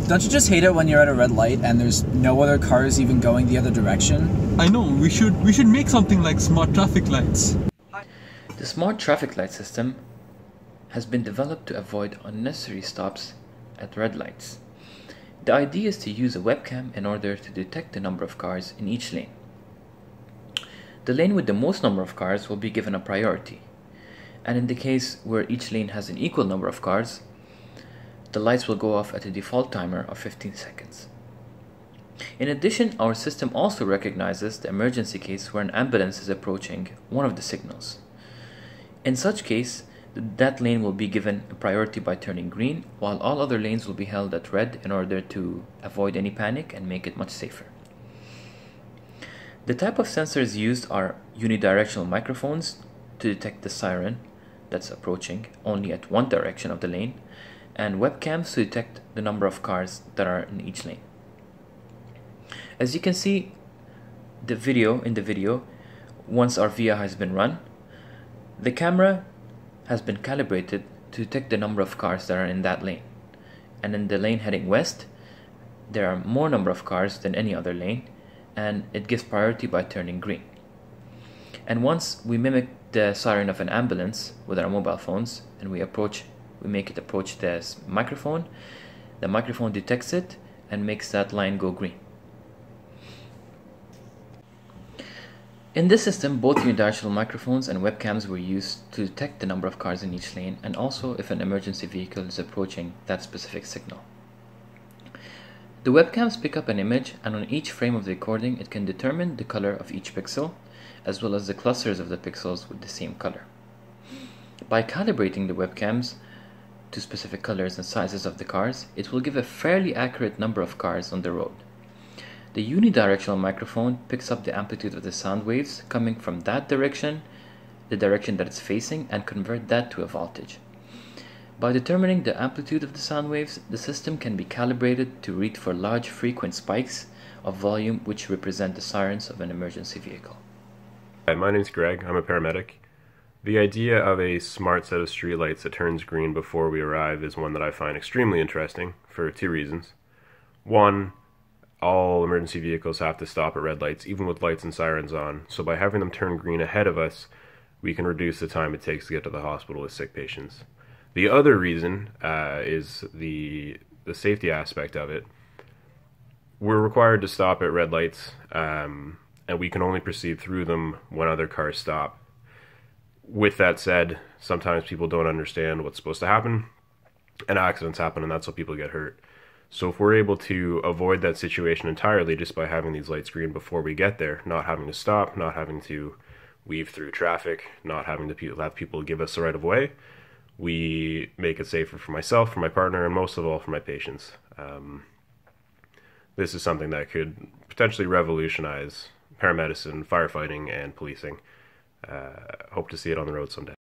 Don't you just hate it when you're at a red light and there's no other cars even going the other direction? I know, we should make something like smart traffic lights. The smart traffic light system has been developed to avoid unnecessary stops at red lights. The idea is to use a webcam in order to detect the number of cars in each lane. The lane with the most number of cars will be given a priority, and in the case where each lane has an equal number of cars, the lights will go off at a default timer of 15 seconds. In addition, our system also recognizes the emergency case where an ambulance is approaching one of the signals. In such case, that lane will be given a priority by turning green, while all other lanes will be held at red in order to avoid any panic and make it much safer. The type of sensors used are unidirectional microphones to detect the siren that's approaching only at one direction of the lane, and webcams to detect the number of cars that are in each lane. As you can see in the video, once our VIA has been run, the camera has been calibrated to detect the number of cars that are in that lane. And in the lane heading west, there are more number of cars than any other lane, and it gives priority by turning green. And once we mimic the siren of an ambulance with our mobile phones and we make it approach the microphone detects it and makes that line go green. In this system, both unidirectional microphones and webcams were used to detect the number of cars in each lane and also if an emergency vehicle is approaching that specific signal. The webcams pick up an image, and on each frame of the recording it can determine the color of each pixel as well as the clusters of the pixels with the same color. By calibrating the webcams to specific colors and sizes of the cars, it will give a fairly accurate number of cars on the road. The unidirectional microphone picks up the amplitude of the sound waves coming from that direction, the direction that it's facing, and convert that to a voltage. By determining the amplitude of the sound waves, the system can be calibrated to read for large frequent spikes of volume which represent the sirens of an emergency vehicle. Hi, my name's Greg. I'm a paramedic. The idea of a smart set of streetlights that turns green before we arrive is one that I find extremely interesting for two reasons. One, all emergency vehicles have to stop at red lights, even with lights and sirens on, so by having them turn green ahead of us, we can reduce the time it takes to get to the hospital with sick patients. The other reason is the safety aspect of it. We're required to stop at red lights, and we can only proceed through them when other cars stop. With that said, sometimes people don't understand what's supposed to happen, and accidents happen, and that's how people get hurt. So if we're able to avoid that situation entirely just by having these lights green before we get there, not having to stop, not having to weave through traffic, not having to have people give us the right of way, we make it safer for myself, for my partner, and most of all for my patients. This is something that could potentially revolutionize paramedicine, firefighting, and policing. Hope to see it on the road someday.